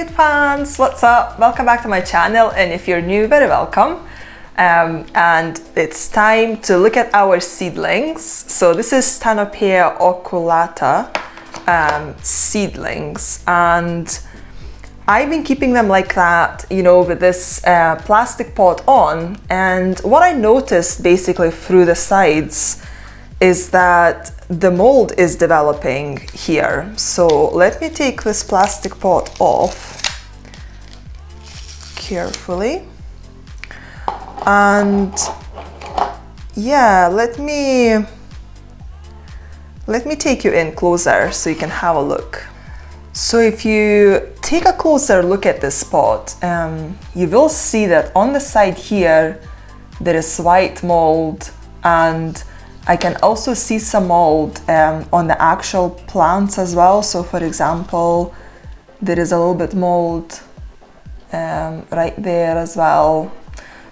orchid fans, what's up? Welcome back to my channel, and if you're new, very welcome. And it's time to look at our seedlings. So this is Stanhopea oculata seedlings, and I've been keeping them like that, you know, with this plastic pot on. And what I noticed basically through the sides is that the mold is developing here. So let me take this plastic pot off carefully. And yeah, let me take you in closer so you can have a look. So if you take a closer look at this pot, you will see that on the side here there is white mold, and I can also see some mold on the actual plants as well. So for example, there is a little bit mold right there as well.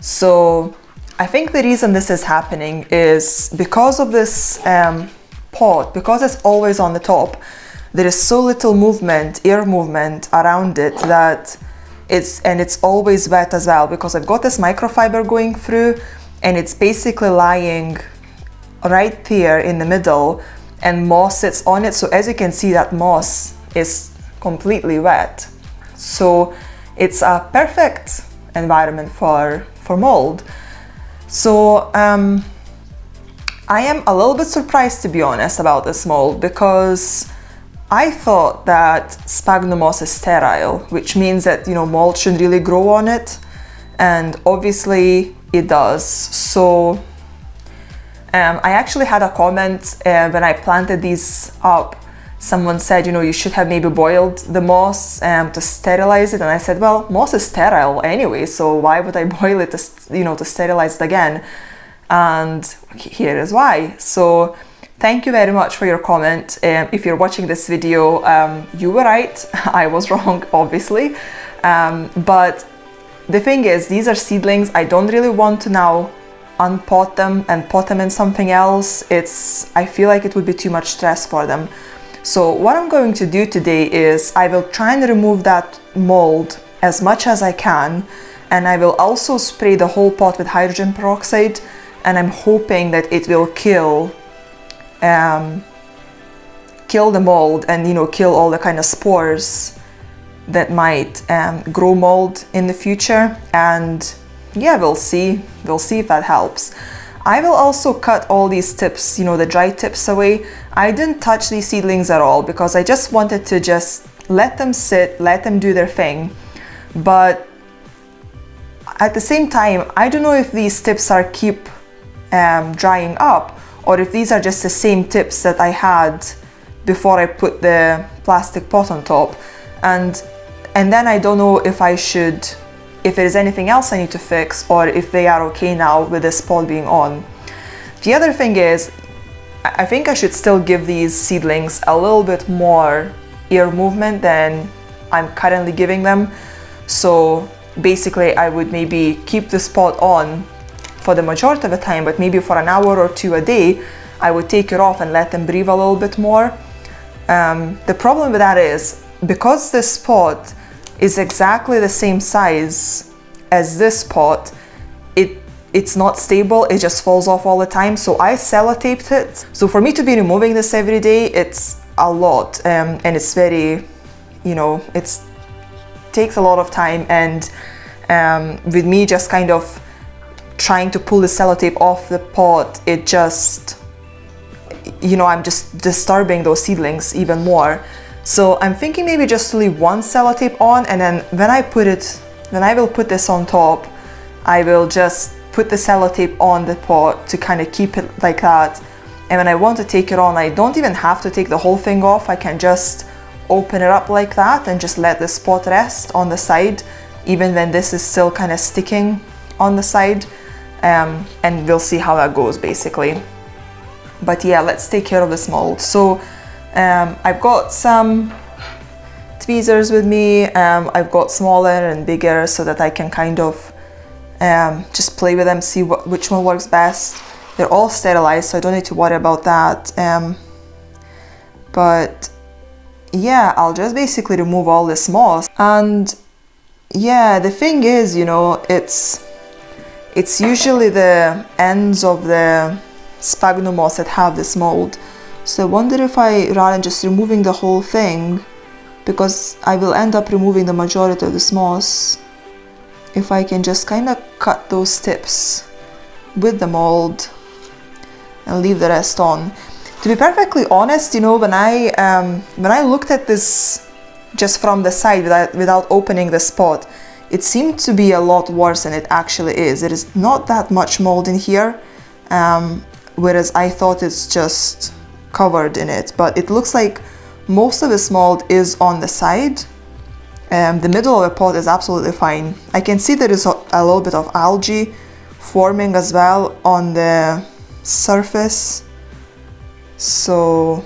So I think the reason this is happening is because of this pot, because it's always on the top, there is so little movement, air movement around it, that it's always wet as well, because I've got this microfiber going through and it's basically lying right there in the middle, and moss sits on it. So as you can see, that moss is completely wet. So it's a perfect environment for mold. So I am a little bit surprised, to be honest, about this mold, because I thought that sphagnum moss is sterile, which means that, you know, mold should really grow on it, and obviously it does. So I actually had a comment when I planted these up. Someone said, you know, you should have maybe boiled the moss to sterilize it, and I said, well, moss is sterile anyway, so why would I boil it to, you know, to sterilize it again? And here is why. So thank you very much for your comment. If you're watching this video, you were right. I was wrong, obviously. But the thing is, these are seedlings. I don't really want to now unpot them and pot them in something else. I feel like it would be too much stress for them. So what I'm going to do today is I will try and remove that mold as much as I can, and I will also spray the whole pot with hydrogen peroxide, and I'm hoping that it will kill the mold and, you know, kill all the kind of spores that might grow mold in the future. And yeah, we'll see if that helps. I will also cut all these tips, you know, the dry tips away. I didn't touch these seedlings at all because I just wanted to just let them sit, let them do their thing. But at the same time, I don't know if these tips are keep drying up, or if these are just the same tips that I had before I put the plastic pot on top. And then I don't know if there's anything else I need to fix, or if they are okay now with this pot being on. The other thing is, I think I should still give these seedlings a little bit more air movement than I'm currently giving them. So basically I would maybe keep this pot on for the majority of the time, but maybe for an hour or two a day, I would take it off and let them breathe a little bit more. The problem with that is, because this pot is exactly the same size as this pot, it's not stable, it just falls off all the time. So I sellotaped it. So for me to be removing this every day, it's a lot, and it's very, you know, it takes a lot of time, and with me just kind of trying to pull the sellotape off the pot, it just, you know, I'm just disturbing those seedlings even more. So I'm thinking maybe just to leave one sellotape on, and then when I will put this on top, I will just put the sellotape on the pot to kind of keep it like that. And when I want to take it on, I don't even have to take the whole thing off. I can just open it up like that and just let this pot rest on the side, even when this is still kind of sticking on the side. And we'll see how that goes, basically. But yeah, let's take care of this mold. So I've got some tweezers with me. I've got smaller and bigger so that I can kind of just play with them, see which one works best. They're all sterilized, so I don't need to worry about that. But yeah, I'll just basically remove all this moss. And yeah, the thing is, you know, it's usually the ends of the sphagnum moss that have this mold. So I wonder if rather than just removing the whole thing, because I will end up removing the majority of this moss, if I can just kind of cut those tips with the mold and leave the rest on. To be perfectly honest, you know, when I looked at this just from the side without opening the spot, it seemed to be a lot worse than it actually is. There is not that much mold in here, whereas I thought it's just covered in it. But it looks like most of this mold is on the side. The middle of the pot is absolutely fine. I can see there is a little bit of algae forming as well on the surface. So,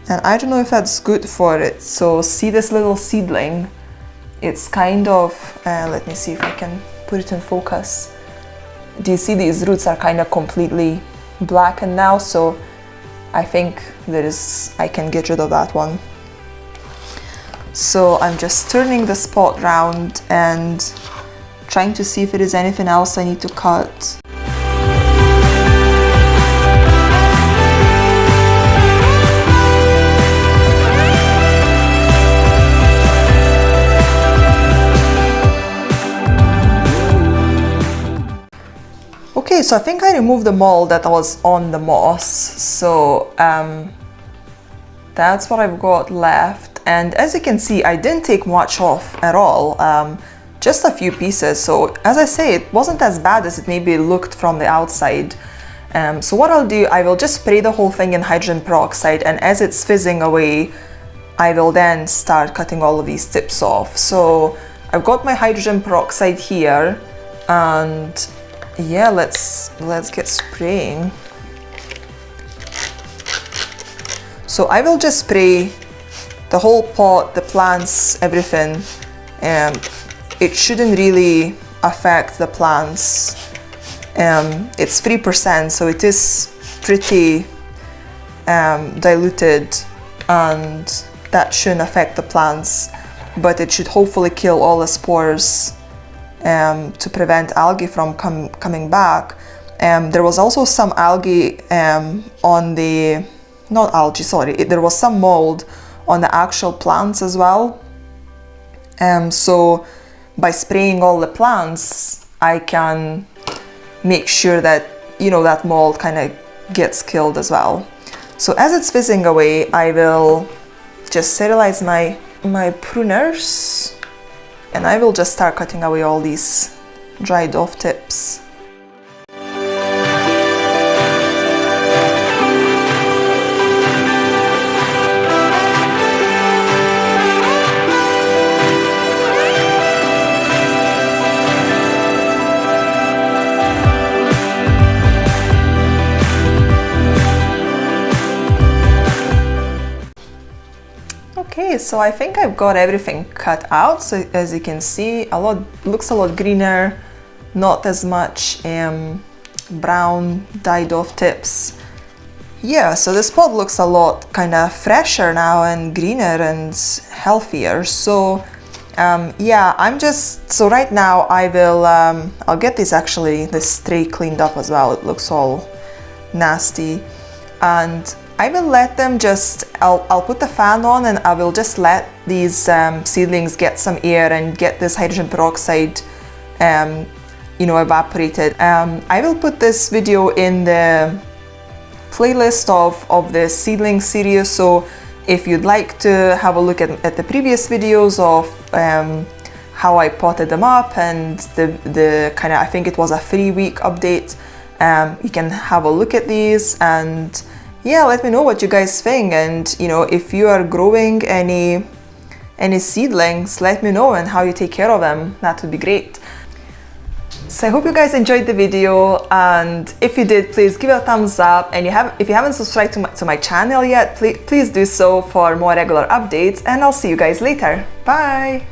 and I don't know if that's good for it. So see this little seedling? It's kind of, let me see if I can put it in focus. Do you see these roots are kind of completely blackened now? So I think I can get rid of that one. So I'm just turning the spot round and trying to see if there is anything else I need to cut. Okay, so I think I removed the mold that was on the moss. So that's what I've got left. And as you can see, I didn't take much off at all, just a few pieces. So as I say, it wasn't as bad as it maybe looked from the outside. So what I'll do, I will just spray the whole thing in hydrogen peroxide, and as it's fizzing away, I will then start cutting all of these tips off. So I've got my hydrogen peroxide here, and yeah, let's get spraying. So I will just spray the whole pot, the plants, everything. It shouldn't really affect the plants. It's 3%, so it is pretty diluted, and that shouldn't affect the plants, but it should hopefully kill all the spores to prevent algae from coming back. There was also some algae on the, not algae, sorry, there was some mold on the actual plants as well. So by spraying all the plants, I can make sure that, you know, that mold kind of gets killed as well. So as it's fizzing away, I will just sterilize my pruners, and I will just start cutting away all these dried off tips. Okay, so I think I've got everything cut out. So as you can see, looks a lot greener, not as much brown dyed off tips. Yeah, so this pot looks a lot kind of fresher now and greener and healthier. So yeah, so right now I will I'll get this tray cleaned up as well. It looks all nasty, and I will let them I'll put the fan on, and I will just let these seedlings get some air and get this hydrogen peroxide you know, evaporated. I will put this video in the playlist of the seedling series, so if you'd like to have a look at the previous videos of how I potted them up and the kind of, I think it was a 3-week update, you can have a look at these, and yeah, let me know what you guys think. And you know, if you are growing any seedlings, let me know, and how you take care of them. That would be great. So I hope you guys enjoyed the video, and if you did, please give it a thumbs up, and if you haven't subscribed to my channel yet, please do so for more regular updates, and I'll see you guys later. Bye!